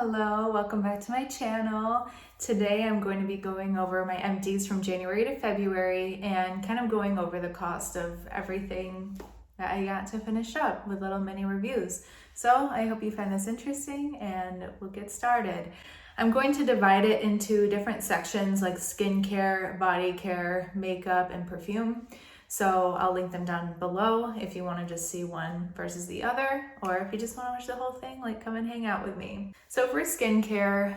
Hello, welcome back to my channel. Today I'm going to be going over my empties from January to February and kind of going over the cost of everything that I got to finish up with little mini reviews. So I hope you find this interesting and we'll get started. I'm going to divide it into different sections like skincare, body care, makeup, and perfume. So I'll link them down below if you want to just see one versus the other, or if you just want to watch the whole thing, like come and hang out with me. So for skincare,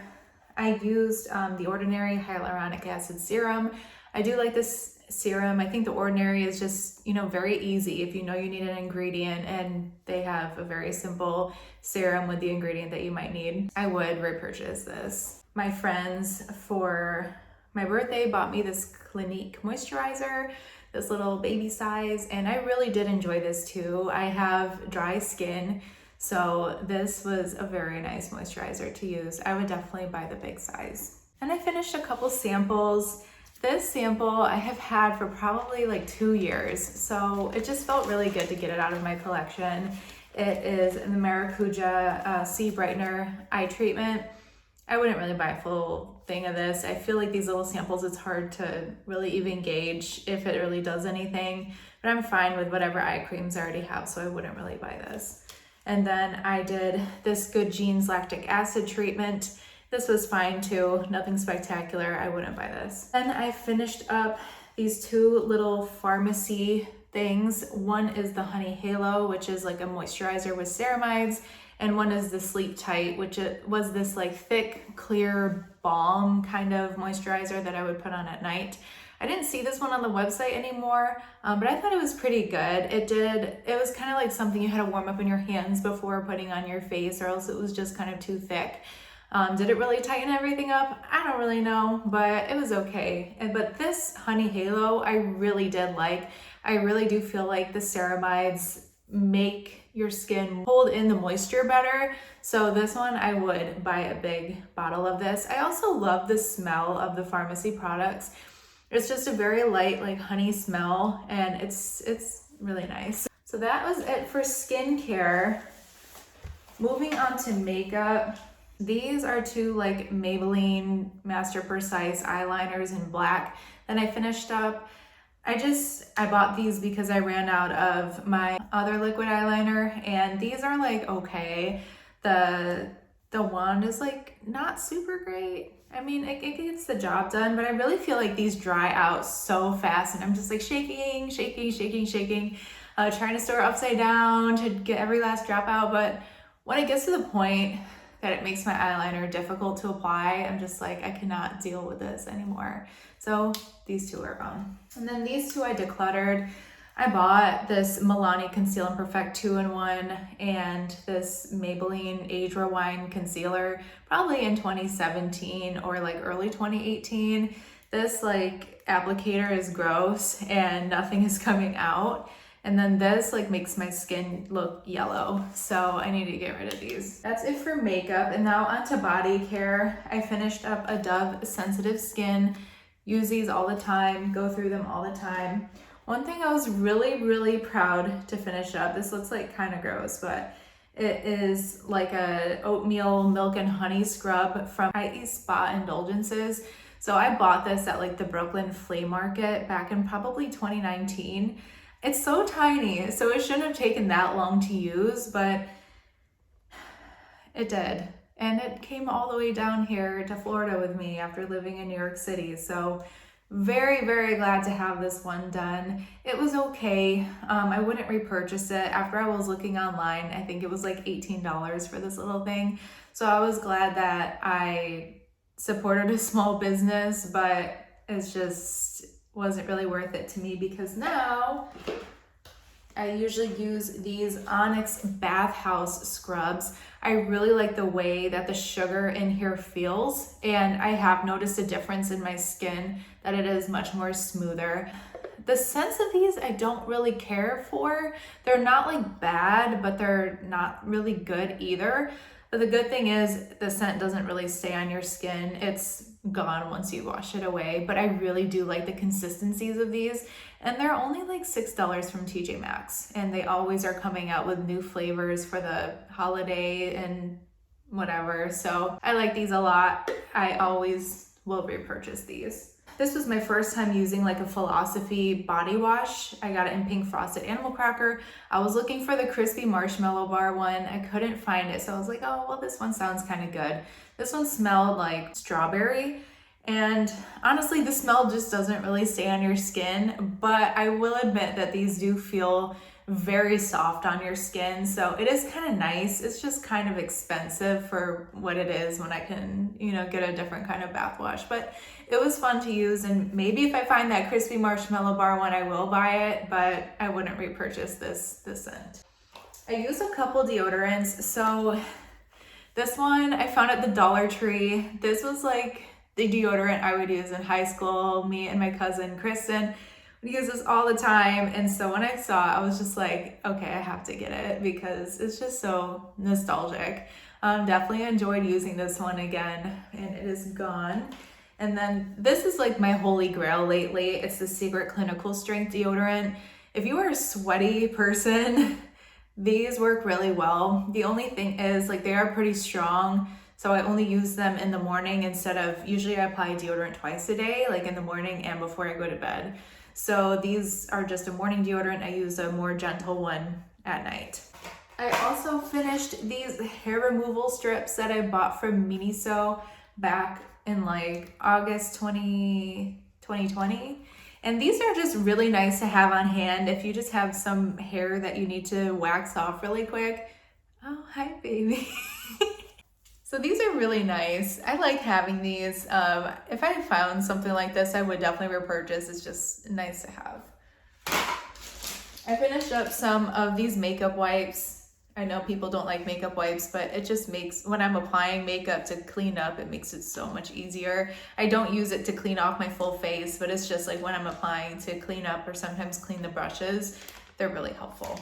I used the Ordinary Hyaluronic Acid Serum. I do like this serum. I think the Ordinary is just, very easy if you know you need an ingredient and they have a very simple serum with the ingredient that you might need. I would repurchase this. My friends for my birthday bought me this Clinique moisturizer, this little baby size, and I really did enjoy this too. I have dry skin, so this was a very nice moisturizer to use. I would definitely buy the big size. And I finished a couple samples. This sample I have had for probably like 2 years, so it just felt really good to get it out of my collection. It is the Maracuja Sea Brightener Eye Treatment. I wouldn't really buy a full thing of this. I feel like these little samples, it's hard to really even gauge if it really does anything, but I'm fine with whatever eye creams I already have, so I wouldn't really buy this. And then I did this Good Genes Lactic Acid Treatment. This was fine too, nothing spectacular. I wouldn't buy this. Then I finished up these two little pharmacy things. One is the Honey Halo, which is like a moisturizer with ceramides, and one is the Sleep Tight, which it was this like thick, clear balm kind of moisturizer that I would put on at night. I didn't see this one on the website anymore, but I thought it was pretty good. It was kind of like something you had to warm up in your hands before putting on your face, or else it was just kind of too thick. Did it really tighten everything up? I don't really know, but it was okay. But this Honey Halo, I really did like. I really do feel like the ceramides make your skin hold in the moisture better. So this one, I would buy a big bottle of this. I also love the smell of the pharmacy products. It's just a very light, like honey smell, and it's really nice. So that was it for skincare. Moving on to makeup. These are two like Maybelline Master Precise eyeliners in black that I finished up. I bought these because I ran out of my other liquid eyeliner, and these are like okay. The wand is like not super great. I mean, it gets the job done, but I really feel like these dry out so fast, and I'm just like shaking, trying to store it upside down to get every last drop out. But when it gets to the point that it makes my eyeliner difficult to apply, I'm just like, I cannot deal with this anymore. So these two are gone. And then these two I decluttered. I bought this Milani Conceal and Perfect 2-in-1 and this Maybelline Age Rewind Concealer, probably in 2017 or like early 2018. This like applicator is gross and nothing is coming out. And then this like makes my skin look yellow. So I need to get rid of these. That's it for makeup. And now onto body care. I finished up a Dove Sensitive Skin. Use these all the time, go through them all the time. One thing I was really proud to finish up, this looks like kind of gross, but it is like a oatmeal milk and honey scrub from IE Spa Indulgences. So I bought this at like the Brooklyn Flea Market back in probably 2019. It's so tiny, so it shouldn't have taken that long to use, but it did. And it came all the way down here to Florida with me after living in New York City. So very glad to have this one done. It was okay. I wouldn't repurchase it. After I was looking online, I think it was like $18 for this little thing. So I was glad that I supported a small business, but it's just wasn't really worth it to me because now I usually use these Onyx Bathhouse scrubs. I really like the way that the sugar in here feels, and I have noticed a difference in my skin that it is much more smoother. The scents of these I don't really care for. They're not like bad, but they're not really good either. But the good thing is the scent doesn't really stay on your skin. It's gone once you wash it away, but I really do like the consistencies of these, and they're only like $6 from TJ Maxx, and they always are coming out with new flavors for the holiday and whatever. So I like these a lot. I always will repurchase these. This was my first time using like a Philosophy body wash. I got it in pink frosted animal cracker. I was looking for the crispy marshmallow bar one. I couldn't find it. So I was like, oh, well, this one sounds kind of good. This one smelled like strawberry. And honestly, the smell just doesn't really stay on your skin, but I will admit that these do feel very soft on your skin. So it is kind of nice. It's just kind of expensive for what it is when I can, get a different kind of bath wash, but it was fun to use. And maybe if I find that crispy marshmallow bar one, I will buy it, but I wouldn't repurchase this scent. I use a couple deodorants. So this one I found at the Dollar Tree. This was like the deodorant I would use in high school. Me and my cousin Kristen would use this all the time. And so when I saw it, I was just like, okay, I have to get it because it's just so nostalgic. Definitely enjoyed using this one again, and it is gone. And then this is like my holy grail lately. It's the Secret Clinical Strength deodorant. If you are a sweaty person, these work really well. The only thing is like they are pretty strong. So I only use them in the morning instead of, usually I apply deodorant twice a day, like in the morning and before I go to bed. So these are just a morning deodorant. I use a more gentle one at night. I also finished these hair removal strips that I bought from Miniso back in like August 2020. And these are just really nice to have on hand if you just have some hair that you need to wax off really quick. Oh, hi, baby. So these are really nice. I like having these. If I found something like this, I would definitely repurchase. It's just nice to have. I finished up some of these makeup wipes. I know people don't like makeup wipes, but it just makes, when I'm applying makeup to clean up, it makes it so much easier. I don't use it to clean off my full face, but it's just like when I'm applying to clean up or sometimes clean the brushes, they're really helpful.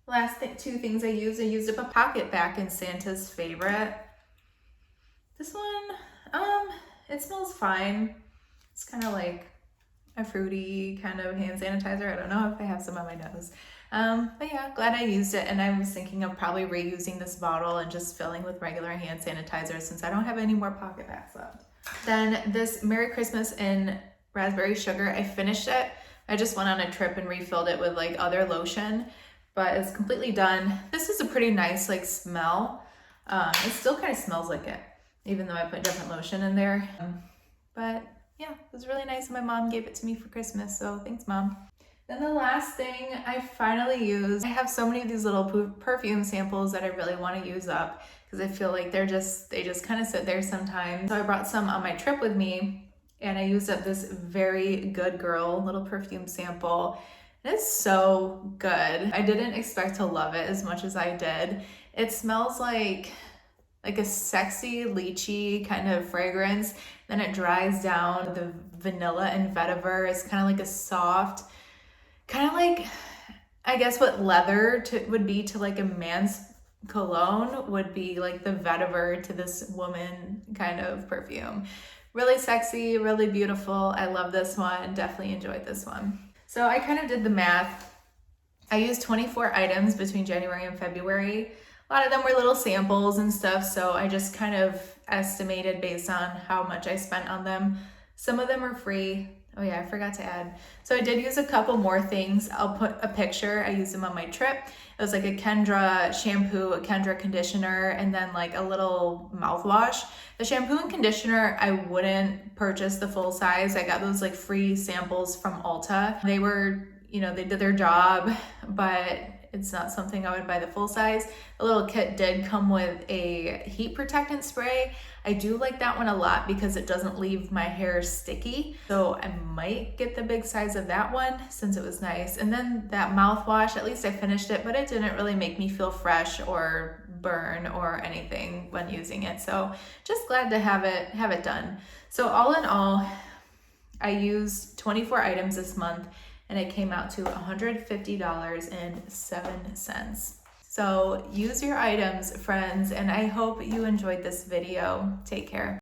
Last two things I used up a pocket back in Santa's Favorite. This one, it smells fine. It's kind of like a fruity kind of hand sanitizer. I don't know if I have some on my nose. But yeah, glad I used it. And I was thinking of probably reusing this bottle and just filling with regular hand sanitizer since I don't have any more pocket backs left. Then this Merry Christmas in Raspberry Sugar, I finished it. I just went on a trip and refilled it with like other lotion, but it's completely done. This is a pretty nice like smell. It still kind of smells like it, even though I put different lotion in there. But yeah, it was really nice. My mom gave it to me for Christmas, so thanks, Mom. Then the last thing I finally used, I have so many of these little perfume samples that I really want to use up because I feel like they just kind of sit there sometimes. So I brought some on my trip with me and I used up this Very Good Girl little perfume sample. It's so good. I didn't expect to love it as much as I did. It smells like a sexy lychee kind of fragrance. Then it dries down. The vanilla and vetiver is kind of like a soft, kind of like, I guess what leather would be to like a man's cologne would be like the vetiver to this woman kind of perfume. Really sexy, really beautiful. I love this one. Definitely enjoyed this one. So I kind of did the math. I used 24 items between January and February. A lot of them were little samples and stuff, so I just kind of estimated based on how much I spent on them. Some of them are free. Oh yeah, I forgot to add. So I did use a couple more things. I'll put a picture. I used them on my trip. It was like a Kendra shampoo, a Kendra conditioner, and then like a little mouthwash. The shampoo and conditioner, I wouldn't purchase the full size. I got those like free samples from Ulta. They were, they did their job, but it's not something I would buy the full size. The little kit did come with a heat protectant spray. I do like that one a lot because it doesn't leave my hair sticky. So I might get the big size of that one since it was nice. And then that mouthwash, at least I finished it, but it didn't really make me feel fresh or burn or anything when using it. So just glad to have it done. So all in all, I used 24 items this month and it came out to $150.07. So use your items, friends, and I hope you enjoyed this video. Take care.